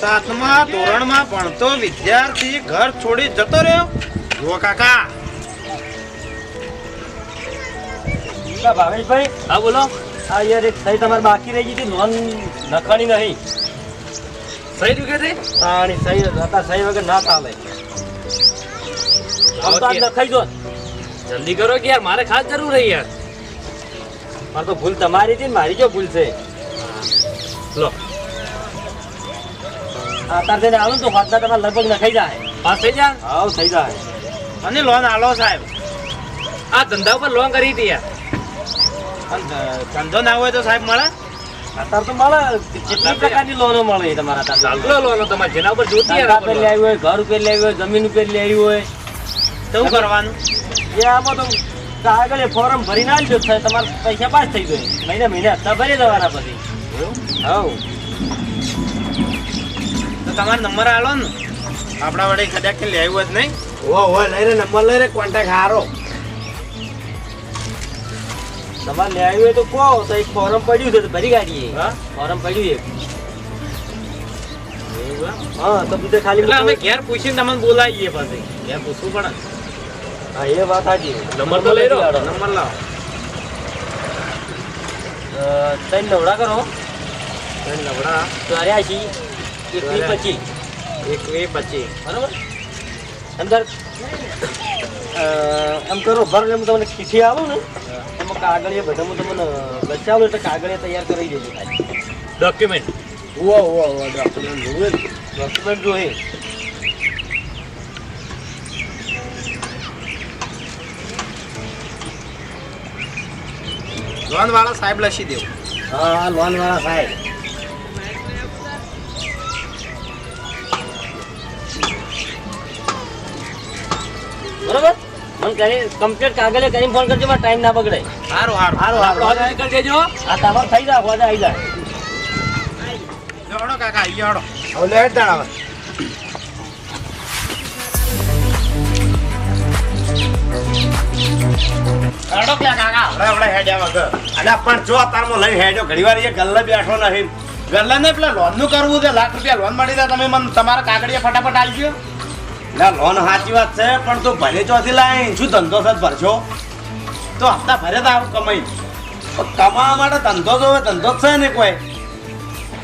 7મા ધોરણમાં ભણતો વિદ્યાર્થી ઘર છોડી જતો રહ્યો. જુઓ કાકા. ભાવેશભાઈ, હા બોલો. આ યાર એક સહી તમારે બાકી રહી ગઈ હતી, લોન લખવાની નહીં. સહી રૂકે છે તાણી સહી હતા, સહી વગર ના ચાલે. આમ તો આજ લખાઈ દો. જલ્દી કરો કે યાર, મારે ખાસ જરૂર છે યાર. મારે તો ભૂલ તમારી હતી ને મારી જો ભૂલ છે. લો અત્યારે જઈને આવું તો હોદના તમારે લગભગ લખાઈ જાય. પાસ થઈ જા. હા થઈ જાય. અને લોન આલો સાહેબ. આ ધંધા ઉપર લોન કરી હતી યાર. પણ ધંધો ના હોય તો સાહેબ મળે. અત્યારે તો મળે કેટલી પ્રકારની લોનો મળે તમારા ચાલુ લોન તમારે જેના ઉપર જોતી યાર ઉપર લઈ આવી હોય, ઘર ઉપર લઈ આવી હોય, જમીન ઉપર લઈ આવી હોય, તો શું કરવાનું? એ આમાં તો આગળ ફોર્મ ભરી ના લીધો થાય, તમારા પૈસા પાસ થઈ જાય. મહિને હપ્તા ભરી દેવાના પછી. હા તો તમારો નંબર આલો ને, આપણા વડે કદાચ લઈ આવ્યું જ નહીં. લઈ રે નંબર લઈ રે, કોન્ટેક્ટ હારો. તમારે લઈ આવ્યું હોય તો કહો, તો એક ફોર્મ પડ્યું છે તો ભરી કાઢીએ. ફોર્મ પડ્યું એક. હા તો બીજે ખાલી એટલે અમે ઘેર પૂછીને તમને બોલાવીએ પછી. ઘેર પૂછવું પડે. હા એ વાત સાચી. નંબર તો લઈ લો. નંબર લાવો. 3 નવડા કરો. 3 નવડા 84 21 21 બરોબર. અંદર એમ કરો ભર, હું તમને ચીઠી આવું ને એમાં કાગળ બધા હું તમને બચાવું એટલે કાગળ તૈયાર કરી દેજો. ડોક્યુમેન્ટ. ડોક્યુમેન્ટ જોઈએ. લોન વાળા સાહેબ લખી દેવું. હા લોન વાળા સાહેબ. બરોબર. મને કરી કમ્પ્લીટ કાગળે કરીને ફોન કરજો, મારો ટાઈમ ના બગડે. સારું સારું આપણે કરી દેજો. આ તમારે થઈ જાય, હોદા આવી જાય. જોડો કાકા આવી જોડો. હવે લે હેડ આવે. કાઢો ક્યાં કાકા? આપણે હેડ્યા વગર. અલ્યા પણ જો તારમાં લઈ હેડ્યો ઘડીવાર એ ગલ્લે બેઠો નહીં. ગલ્લા ને પેલા લોન નું કરવું છે, ₹1,00,000 લોન મળી જાય. તમે મને તમારા કાગળિયા ફટાફટ આવી ગયો. ના લોન સાચી વાત છે, પણ તું ભલે ચોથી લાઈ શું ધંધો છે ભરશો? તો હપ્તા ભરે તો આવું કમાઈ. પણ કમાવા માટે ધંધો જોવે, ધંધો જ છે ને કોઈ.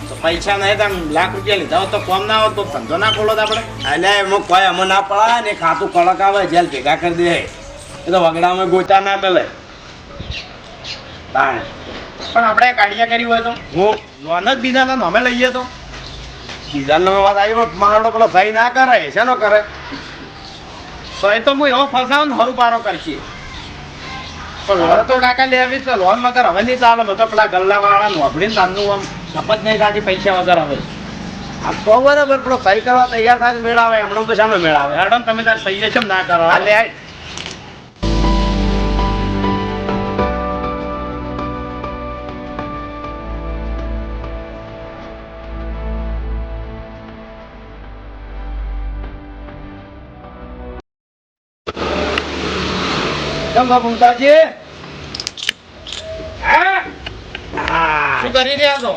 તો પૈસા નહીં તો ₹1,00,000 લીધા હોત તો કોમ ના હોત તો ધંધો ના ખોલો તો આપણે. એટલે એમાં કોઈ અમે ના પડાય ને, ખાતું કડક આવે જેલ ભેગા કરી દે. એ તો વગડામાં ગોચા ના મેલે. તાણે પણ આપણે કાઢિયા કરી હોય તો હું લોન જ બીજાના નામે લઈએ તો બીજાનો વાત આવી, મારો પેલો સહી ના કરે, શેનો કરે? તો એ તો હું એવો ફસાવ ને હરું પારો કરશે. પણ લોન તો કાકા લેવી છે. લોન વગર હવે નહીં ચાલે. બધો પેલા ગલ્લા વાળા નોભડીને તાંદું આમ શપથ નહીં થતી પૈસા વગર હવે. આ તો બરાબર પેલો સહી કરવા તૈયાર થાય મેળાવે, હમણાં તો સામે મેળાવે. મેડમ તમે તાર સહી છે ના કરો. એટલે શું કરી રહ્યા છો?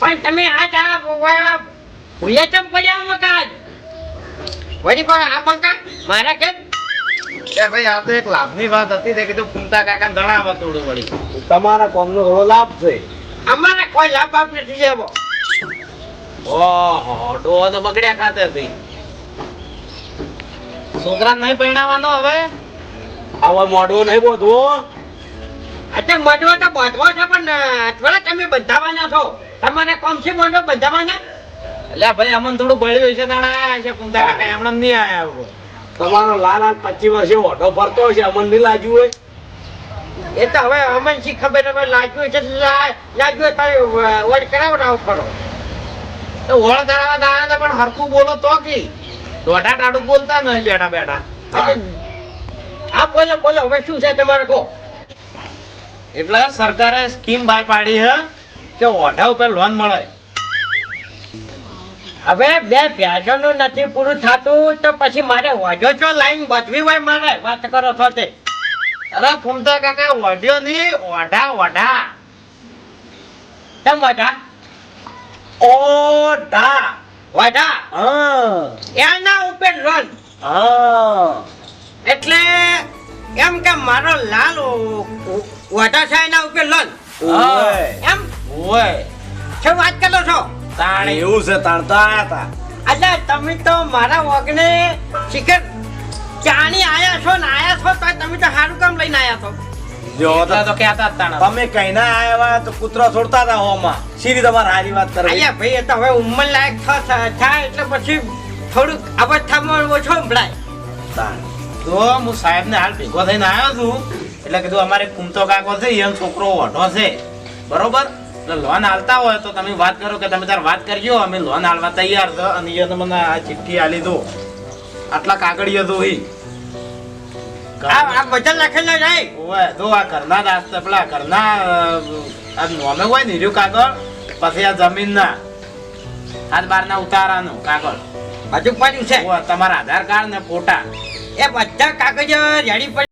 પણ તમે આ ચા ભૂલ્યા ચમ પડ્યા મકાન વળી પણ આ મકાન મારા કે ભાઈ આ તો એક લાભની વાત હતી તે કીધું ફૂમતા કાકા જણાવો થોડું વળી. તમારા કોમનો ઘણો લાભ છે. અમારા કોઈ લાભ આપ નથી લેવો. ઓહો ડોહો તો બગડ્યા ખાતે હતી. છોકરા નહીં પરણાવવાનો હવે. આવા મોઢું નહીં બોધવું. એટલે મજવો તો બધવો છે પણ થોડા તમે બંધાવાના છો. તમારે કોમ છે મોઢો બંધાવાના. એટલે ભાઈ અમને થોડું બળ્યું છે તાણા આયા છે ફૂમતા કાકા એમણે નહીં આયા. તમારો લાલ 25 વર્ષે ઓઢો ફરતો હશે, અમને નહીં લાગ્યું હોય. એ તો હવે અમને શી ખબર હવે લાગ્યું છે લાગ્યું તો વડ કરાવડાવો ખરો. તો ઓળ ધરાવા દાણા પણ હરખું બોલો તો કી દોઢા ટાડું બોલતા નહીં બેઠા બેઠા. આ બોલો બોલો હવે શું છે તમારે કહો. એટલે સરકારે સ્કીમ બહાર પાડી છે કે ઓઢા ઉપર લોન મળે. હવે બે ભેજોનું નથી પૂરું થતું તો પછી મારે વજો ચો લાઈન બચવી હોય મારે વાત કરો છો તે. અરે ફૂમતા કાકા ઓઢ્યો નહીં ઓઢા ઓઢા. કેમ વજા ઓઢા વાઢા હા એના ઉપર લોન હા એટલે એમ કે મારો લાલ વાઢા છે એના ઉપર લોન ઓય એમ ઓય શું વાત કરો છો તાણે એવું છે તાણતા આયા તા અલ્યા તમે તો મારા વગને શિખર ચાણી આયા છો ને આયા છો તો તમે તો સારું કામ લઈને આયા છો જો એટલા તો કહેતા જ તાણે તમે કઈ ના આયા તો કૂતરો છોડતા હતા હોમાં સીધી તમારે હારી વાત કરે અલ્યા ભાઈ એ તો હવે ઉંમર લાયક થાય એટલે પછી થોડુંક અવસ્થામાં ઓછો સંભળાય તો હું સાહેબને હાલ ભેગો થઈને આવ્યો છું એટલે કીધું અમારે કુમતો કાકો છે એમ છોકરો ઓઢો છે બરોબર એટલે લોન હાલતા હોય તો તમે વાત કરો કે તમે તાર વાત કરજો અમે લોન હાલવા તૈયાર છો અને એ મને આ ચિઠ્ઠી આલી દો આટલા કાગળિયો તો હી આ બધા લખેલા નહીં ઓય તો આ ઘરના દાસ્તા પેલા ઘરના આ નોમે હોય ને રહ્યું કાગળ પછી આ જમીનના આજ બારના ઉતારાનું કાગળ બધું પડ્યું છે ઓય તમારા આધાર કાર્ડ ને ફોટા એ બધા કાગળિયો રેડી પડી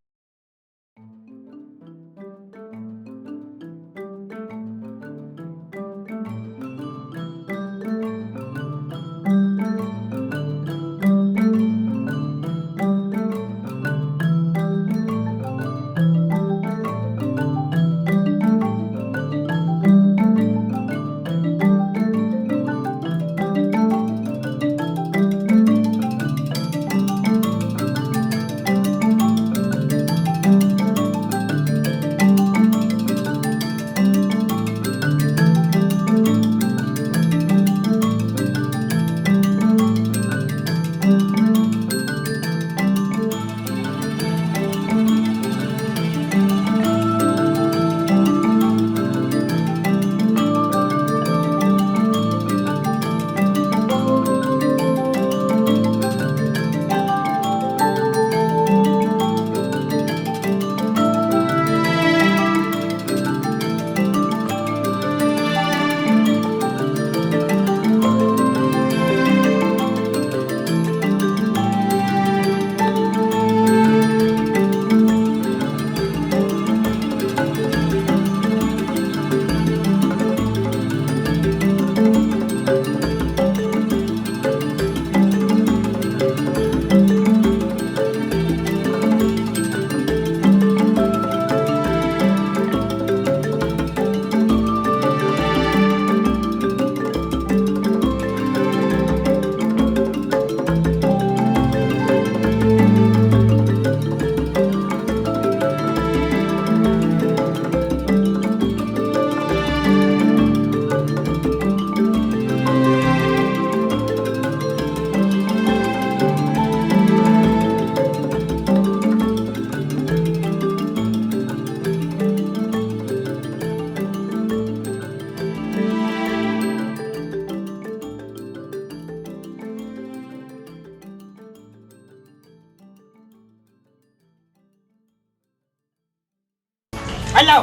હેલો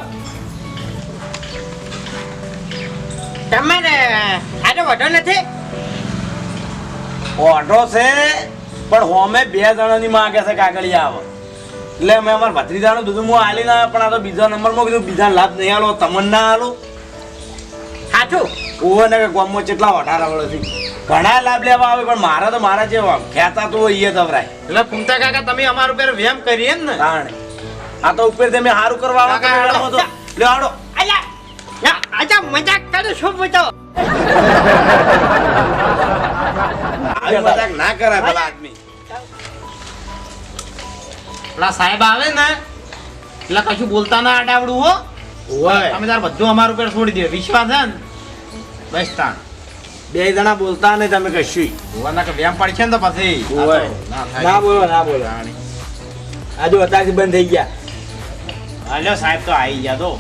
તમારે આજે વધો નથી ઓઢો છે પણ હોમે 2 જણાની માંગે છે કાગળિયા આવે એટલે મેં અમારા ભત્રીજાનું દૂધ હું આલી ના પણ આ તો બીજા નંબરમાં કીધું બીજા લાભ નહીં આલો તમને ના આલો સાચું ઓવે ને કે ગામમાં કેટલા વઢારા વળેથી ઘણા લાભ લેવા આવે પણ મારા તો મારા જે ખ્યાતા તો એ તવરાય એટલે કુમતા કાકા તમે અમારા ઉપર વેમ કરીએ ને તાણે આ તો ઉપર તમે સારું કરવા આવો કાકા, તો મેળામાં તો લે આડો અલ્યા ના આજે મજાક કરું છું બધો આવી મજાક ના કરાય ભલા આદમી પેલા સાહેબ આવે ને એટલે કશું બોલતા ના આડાવડું હો ઓય તમે તાર બધું અમારા ઉપર છોડી દે વિશ્વાસ છે ને બસ તાણ 2 જણા બોલતા નહીં તમે કશું હોવાના કે વેમ પડશે ને તો પછી ઓય. ના થાય. ના બોલો ના બોલો તાણે. આજુ અત્યારથી બંધ થઈ ગયા હાલ્યો સાહેબ તો આવી ગયા તો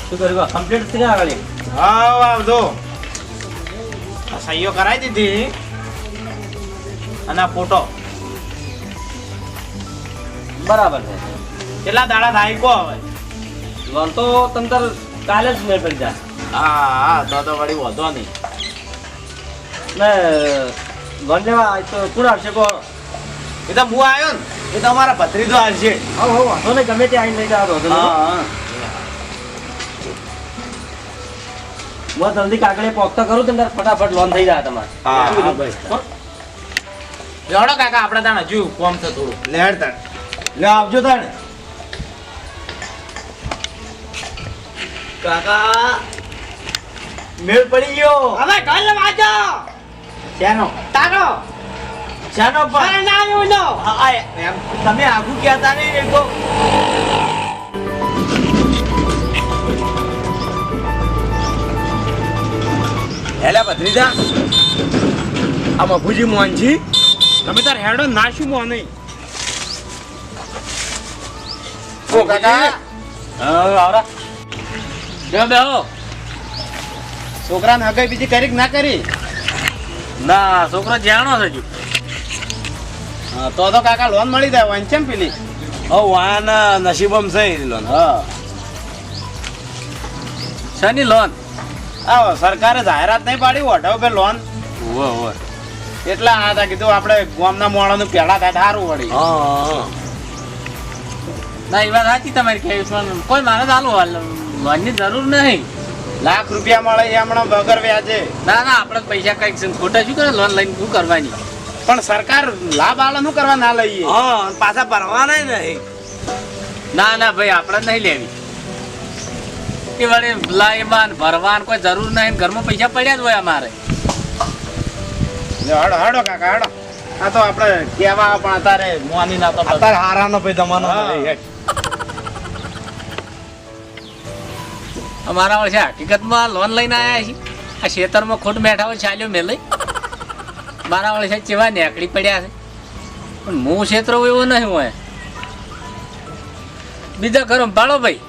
શું કર્યું કમ્પ્લીટ થઈ ગયા આગળ હા આવજો આ સહીઓ કરાવી દીધી અને આ ફોટો બરાબર છે કેટલા દાડા થાય કો હવે લોન તો તંતર કાલે જ મેળ પડી જાય હા હા તો વળી વધો નહીં ને લોન લેવા તો કોણ આવશે કો એ તો હું આવ્યો ને એ તો અમારા ભત્રીજો આવશે હો વાંધો નહીં ગમે તે આવીને લઈ જાવ વાંધો નહીં. હા હું જલ્દી કાગળે પોકતો કરું તમને ફટાફટ લોન થઈ જાય તમારે હા ભાઈ જોડો કાકા આપણે તાણ હજુ કોમ છે થોડું લેડ તાણ લે આવજો તાણ કાકા મેળ પડી ગયો હવે ઢોલ વાજો શાનો તારો શાનો પણ પરણાવ્યું નો આ એમ તમે આગું કહેતા નહીં એક તો હેલા ભત્રીજા આ મફુજી મોહનજી તમે તાર હેડો નાશું મો નહીં ઓ કાકા આવરા બેહો છોકરાને હગાઈ બીજી કરી કે ના કરી ના છોકરો જાણો છે હજુ હા, તો કાકા લોન મળી જાય વાંચેમ પેલી ઓ વાન નસીબમ છે એ લોન હા શની લોન આવો સરકારે જાહેરાત નહીં પાડી ઓઢવ પે લોન ઓવે ઓવે એટલે આ હતા કીધું આપણે ગામના મોણાનું પેડા થાય સારું વળી હા ના એ વાત સાચી તમારી કે પણ કોઈ મારે ચાલુ લોનની જરૂર નહીં લાખ રૂપિયા મળે એ હમણાં વગર વ્યાજે ના ના આપણે પૈસા કઈક છે ખોટા શું કરે લોન લઈને શું કરવાની પણ સરકાર લાભ આલે શું કરવા ના લઈએ હા પાછા ભરવાના નહીં ના ના ભાઈ આપણે નહીં લેવી એ વળી લાવવાન ભરવાન કોઈ જરૂર નહીં ઘરમાં પૈસા પડ્યા જ હોય અમારે હડો હડો કાકા હડો આ તો આપણે કહેવા પણ અત્યારે મોની ના તો અત્યારે હારાનો ભાઈ જમાનો હા. નથી. અમારા વળી છે હકીકતમાં લોન લઈને આવ્યા છીએ આ ખેતરમાં ખોટ બેઠા હોય ચાલ્યો મેં લઈ મારા વળી છે ચેવા નેકડી પડ્યા છે પણ હું ક્ષેત્ર એવો નહીં હોય બીજા ઘરો ભાડો ભાઈ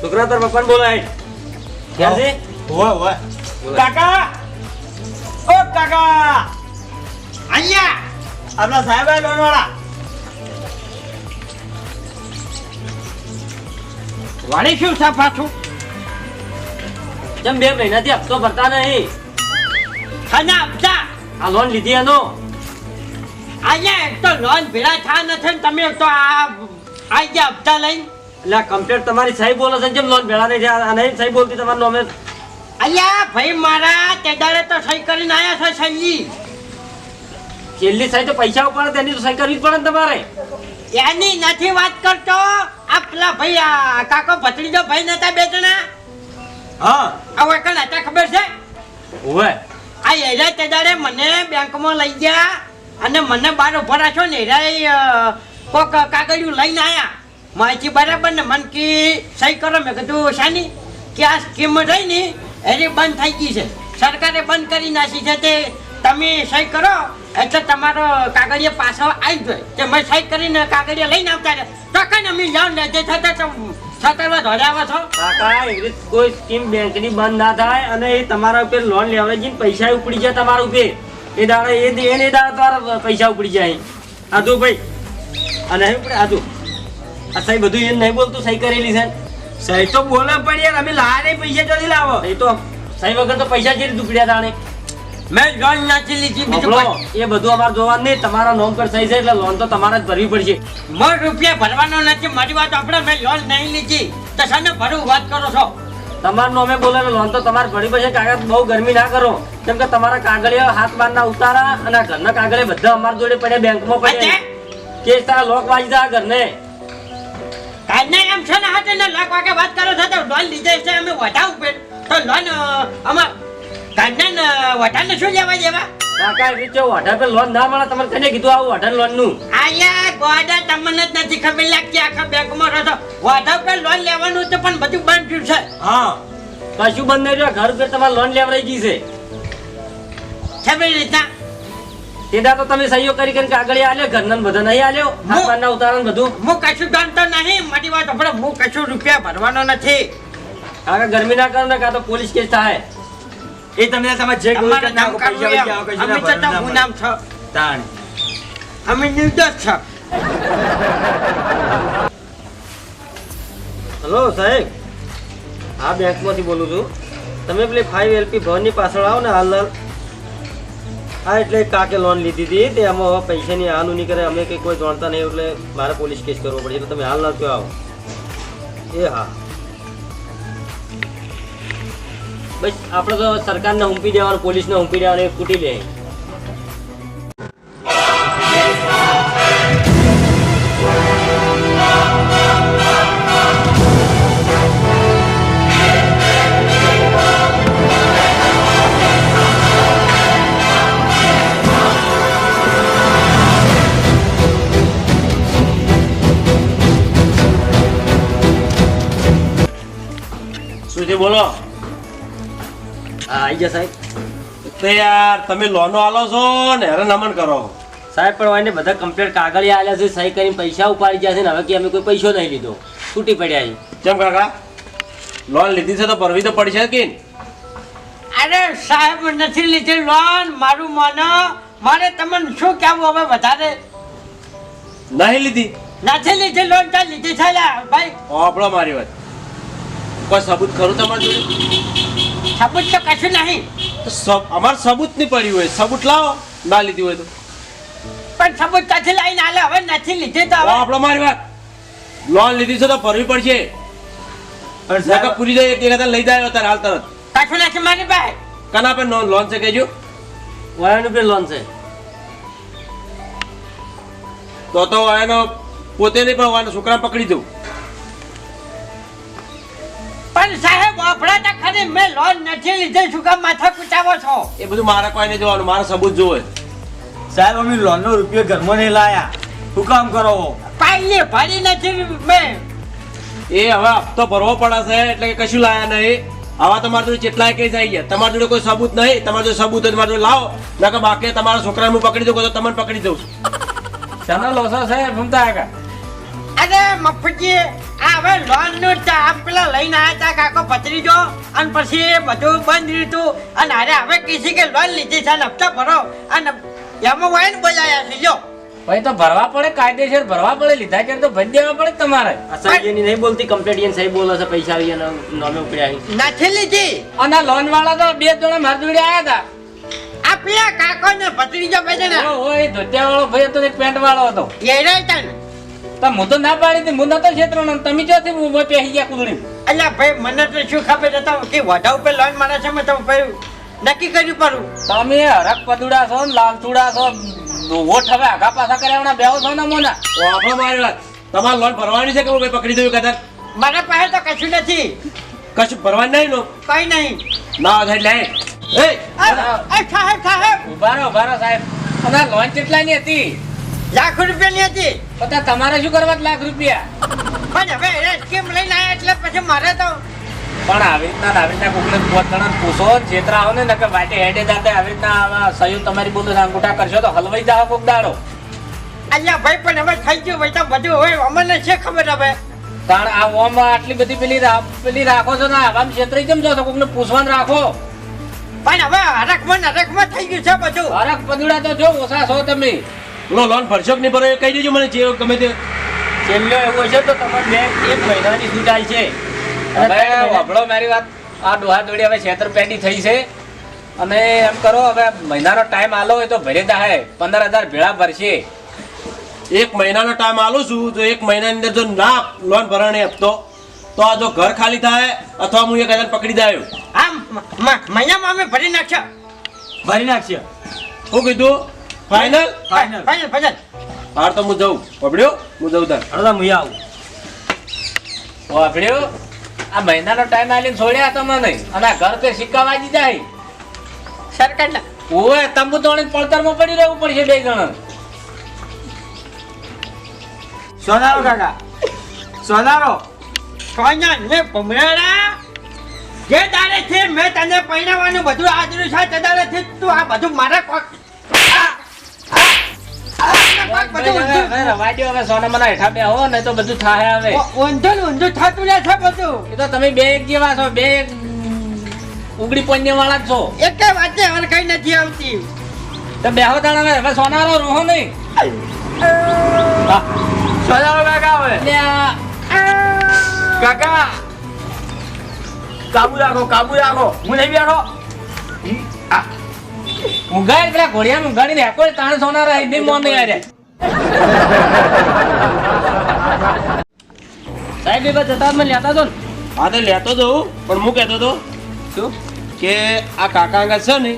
છોકરા તાર પપ્પાને બોલાય ક્યાં છે ઓય ઓય કાકા ઓ કાકા અહીંયા આપણા સાહેબ આયા લોન વાળા વળી શું છે પાછું જેમ 2 મહિનાથી હપ્તો ભરતા નહીં ખાના આપતા આ લોન લીધી એનો અહીંયા એક તો લોન ભેળા થા નથી ને તમે એક તો આ ગયા હપ્તા લઈને એટલે કમ્પ્લેટ તમારી સહી બોલે છે જેમ લોન ભેળા નહીં થયા અને સહી બોલતી તમારું નામે અહીંયા ભાઈ મારા તે દાડે તો સહી કરીને આયા છે સહી છેલ્લી સહી તો પૈસા ઉપર તેની તો સહી કરવી જ પડે ને તમારે એની નથી વાત કરતો આ પેલા ભાઈ આ કાકો ભત્રીજો ભાઈ નતા બે જણા હા હવે કણ હતા ખબર છે ઓવે આ એરા તે દાડે મને બેંકમાં લઈ ગયા અને મને બાર ઉભા રાખ્યો ને એરા કોક કાગળિયું લઈને આયા માહિતી બરાબર ને મન કી સહી કરો મેં કીધું શાની કે આ સ્કીમ રહી ને એની બંધ થઈ ગઈ છે સરકારે બંધ કરી નાખી છે તે તમે સહી કરો એટલે તમારો કાગળિયા પાછો આવી જાય તે મેં સહી કરીને કાગળિયા લઈને આવતા રહે તો કઈ અમે જાવ ને જે થતા તો સતર્વા ધોડાવો છો કાકા એવી કોઈ સ્કીમ બેંકની બંધ ના થાય અને એ તમારા ઉપર લોન લેવરેજીને પૈસા ઉપડી જાય તમારા ઉપર એ દાડે એ દાડે તમારા પૈસા ઉપડી જાય આદુ ભાઈ અને અહીં ઉપડે આદુ આ સહી બધું એ નહીં બોલતું સહી કરેલી છે સહી તો બોલે પણ યાર અમે લારે પૈસા ચોથી લાવો એ તો સહી વગર તો પૈસા જે દુકડ્યા તાણે મેં લોન નથી લીધી બીજું આપણો એ બધું અમારે જોવાનું નહીં તમારા નોમ પર સહી છે એટલે લોન તો તમારે જ ભરવી પડશે મોર રૂપિયા ભરવાનો નથી મારી વાત આપણે મેં લોન નહીં લીધી તો શાને ભરું વાત કરો છો તમારું નોમે બોલે લોન તો તમારે ભરવી પડશે કાકા બહુ ગરમી ના કરો કેમ કે તમારા કાગળિયા હાથ બારના ઉતારા અને આ ઘરના કાગળિયા બધા અમારા જોડે પડ્યા બેંકમાં પડ્યા કેસ તારા લોક વાજી દા ઘરને કાલને એમ છે ને હાથે ને લાખ વાગે વાત કરો છો તો લોન લીધે છે અમે વધાવ ઉપર તો લોન અમાર કાલને વધારને શું લેવા દેવા કાકા રીચો વાઢા પર લોન ના મળે તમારે કને કીધું આવું વાઢા લોન નું આયા ગોડા તમને જ નથી ખબર લાગતી આખા બેંકમાં રહો છો વધાવ પર લોન લેવાનું તો પણ બધું બંધ થયું છે હા કશું બંધ નહીં રહ્યો ઘર ઉપર તમારે લોન લેવરાઈ ગઈ છે કેવી રીતના તેદા તો તમે સહીઓ કરી કરીને કાગળ આલ્યો ઘરના ને બધા નહીં આલ્યો હાથ બારના ઉતારા ને બધું હું કશું જાણતો નહીં મારી વાત આપણે હું કશું રૂપિયા ભરવાનો નથી કાકા ગરમી ના કરો ને કાં તો પોલીસ કેસ થાય એ તમને તમે જે તમારું નામ કાઢવું એમ. અમે તો હું નામ છો તાણ અમે નિર્દોષ છો હલો સાહેબ હા બેંકમાંથી બોલું છું તમે પેલી 5 LP ભવનની પાછળ આવો ને હાલ હા એટલે કાકે લોન લીધી હતી તે આમાં હવે પૈસાની હાલ નહીં કરે અમે કંઈ કોઈ જાણતા નહીં એટલે મારે પોલીસ કેસ કરવો પડે એટલે તમે હાલ ના કયો આવો એ હા બસ આપણે તો સરકારને હુંપી દેવાનું પોલીસને હુંપી દેવાનું એ કૂટી લે શું છે બોલો? હા આવી ગયા સાહેબ તો યાર તમે લોનો આલો છો ને હેરાન અમન કરો. સાહેબ પણ એને બધા કમ્પ્લેટ કાગળિયા આલ્યા છે સહી કરીને પૈસા ઉપાડી ગયા છે ને હવે કે અમે કોઈ પૈસો નહીં લીધો છૂટી પડ્યા છે કેમ કાકા લોન લીધી છે તો ભરવી તો પડશે કે? અરે સાહેબ નથી લીધી લોન મારું માનો મારે તમને શું કહેવું હવે વધારે નહીં લીધી? નથી લીધી લોન તો લીધી છે લા ભાઈ આપણો મારી વાત કોઈ સબૂત ખરું તમારી જોડે? સબૂત તો કશું નહીં તો અમાર સબૂત નહીં પડ્યું હોય સબૂત લાવો ના લીધી હોય તો પણ સબૂત ક્યાંથી લઈને આલે હવે નથી લીધી તો હવે આપણો મારી વાત લોન લીધી છે તો ભરવી પડશે. પણ નકર પૂરી જાય એક દેખાતા લઈ જાય અત્યારે હાલ તરત. કશું નથી મારી ભાઈ કના પર લોન છે કહેજો? વાયાનું પે લોન છે તો એનો પોતે નહીં પણ વાયનો છોકરા પકડી દઉં. પણ સાહેબ વાપરા તો ખરી મેં લોન નથી લીધી શું કામ માથા કૂટાવો છો એ બધું મારે કોઈ નહીં જોવાનું મારે સબૂત જોવે. સાહેબ અમે લોનનો રૂપિયો ઘરમાં નહીં લાયા શું કામ કરો? પાઈએ ભરી નથી મેં એ હવે હપ્તો ભરવો પડે છે એટલે કે કશું લાયા નહીં. આવા તમારા જોડે કેટલાય કેસ આવી ગયા તમારા જોડે કોઈ સબૂત નહીં. તમારા જોડે સબૂત હોય તમારા જોડે લાવો નકર બાકી તમારા છોકરાને હું પકડી દઉં તો તમને પકડી દઉં. શાનો લોસો સાહેબ ભમતા આગા અરે મફજી આ હવે લોન નું પેલા લઈને આવ્યા હતા કાકો ભત્રીજો અને પછી બધું બંધ રહ્યું અને અરે હવે કીધી કે લોન લીધી છે અને હપ્તા ભરો અને એમાં વાઈન બોલાયા છે જો ભાઈ તો ભરવા પડે કાયદેસર ભરવા પડે લીધા કે તો ભરી દેવા પડે તમારે. આ સાહેબ એની નહીં બોલતી કમ્પ્લેટ એને સાહેબ બોલે છે પૈસા આવી અને નોમે ઉપડ્યા છે નથી લીધી અને લોન વાળા તો બે જણા મારી જોડે આયા હતા. આ પેલા કાકો ને ભત્રીજો બે જણા ઓય ધોતિયા વાળો ભાઈ હતો ને પેન્ટ વાળો હતો. એ રહેતા ને તો હું તો ના પાડી હતી હું નતો ક્ષેત્રનો તમે ચોથી ઉભો પેહી ગયા કુદડી. અલ્યા ભાઈ મને તો શું ખબર હતા કે વધારે ઉપર લોન મારે છે મેં તો ભાઈ નક્કી કર્યું પડું તમે હરક પદુડા છો ને લાલચુડા છો વોટ હવે આગા પાછા કર્યા બેહો છો ને મોના. આપણો મારી વાત તમારે લોન ભરવાની છે કે હું કઈ પકડી દઉં કદાચ? મારા પાસે તો કશું નથી કશું ભરવાની નહીં નો કઈ નહીં ના થાય લે એ સાહેબ સાહેબ ઉભા રહો સાહેબ. અને લોન કેટલાની હતી? લાખ રૂપિયાની હતી પતા તમારે શું કરવા છે લાખ રૂપિયા? પણ હવે એ સ્કીમ લઈને આવ્યા એટલે પછી મારે તો પણ આવી રીતના કોકને પોતાના પૂછો છેતરાવો ને નકર વાટે હેડે જાતે આવી રીતના આવા સહયોગ તમારી બોલો અંગૂઠા કરશો તો હલવાઈ જાવ કોક દાડો. અલ્યા ભાઈ પણ હવે થઈ ગયું ભાઈ તો બધું હવે અમને છે ખબર હવે કારણ આ ઓમ આટલી બધી પેલી રાખો છો ને આમ છેતરી કેમ છો કોકને પૂછવાનું રાખો. પણ હવે હરકમાં થઈ ગયું છે બધું હરક પદુડા તો જો ઓછા છો તમે. લોન ભરશો કે નહીં ભરો એ કહી દેજો મને જે ગમે તે. છેલ્લો એવો છે તો તમારે બેંક 1 મહિનાની છૂટાઈ છે હવે વાપરો મારી વાત આ ડોહા દોડી હવે છેતરપેંડી થઈ છે અને એમ કરો હવે મહિનાનો ટાઈમ આલો હોય તો ભરી દાહે 15,000 ભેળા ભરશે. 1 મહિનાનો ટાઈમ આલું છું તો 1 મહિનાની અંદર જો ના લોન ભરણી આપતો તો આ જો ઘર ખાલી થાય અથવા હું 1,000 પકડી દાયો. આમ મહિનામાં અમે ભરી નાખ્યા ભરી નાખશે. શું કીધું? ફાઇનલ? ફાઇનલ હાર તો હું જઉં પકડ્યો હું જઉં તાર. હળદા મુઈ આવું વાપર્યો આ મહિનાનો ટાઈમ આલીને છોડ્યા તો મને અને આ ઘર તે સિક્કા વાજી જાય. સરકારના ઓય તંબુ તોડીને પડતરમાં પડી રહેવું પડશે બે જણા. સોનારો કાકા સોનારો સોના ને ભમરાડા જે દાડે છે મેં તને પૈણાવાનું બધું આજરું છે તે દાડે છે તું આ બધું મારા કોક રવા દ્યો હવે સોના મને હેઠા બે હો નહીં તો બધું થાય હવે. ઊંધું થતું રહે છે બધું એ તો તમે બે એક જેવા છો બે ઉગડી પન્યા વાળા જ છો. એક વાતે હવે કઈ નથી આવતી તો બેહો તાણ હવે સોનારો રોહો નહીં. સોનારો કાકા હવે લ્યા કાકા કાબુ રાખો હું નહીં બેઠો ઊંઘાય પેલા ઘોડિયા ઊંઘાડીને હેકો તાણ સોનારા નહીં મોન નહીં આરે સાહેબ એ બધા જતા મને લેતા તો ને હા તો લેતો તો પણ હું કહેતો હતો શું કે આ કાકા આગળ છે ને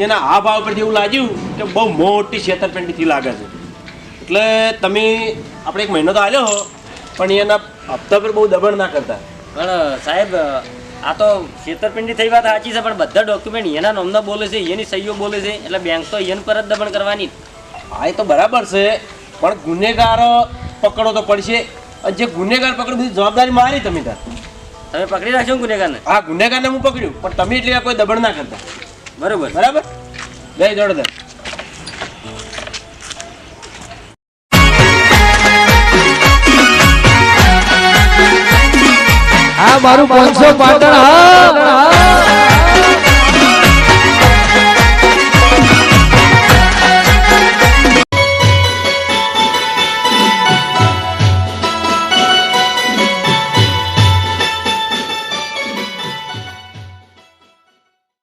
એના આ ભાવ પરથી એવું લાગ્યું કે બહુ મોટી છેતરપિંડીથી લાગે છે એટલે તમે આપણે 1 મહિનો તો આલ્યો હો પણ એના હપ્તા પર બહુ દબાણ ના કરતા. પણ સાહેબ આ તો છેતરપિંડી થઈ વાત સાચી છે પણ બધા ડોક્યુમેન્ટ એના નામના બોલે છે એની સહીઓ બોલે છે એટલે બેંક તો એને પર જ દબાણ કરવાની. હા એ તો બરાબર છે પણ ગુનેગાર પકડો તો પડશે અને જે ગુનેગાર પકડો બધી જવાબદારી મારી તમે તાર. તમે પકડી રાખશો ને ગુનેગારને? હા ગુનેગારને હું પકડ્યું પણ તમે એટલે કોઈ દબાણ ના કરતા. બરોબર. બરાબર જય જોડે આ મારું 500 પાટણ હા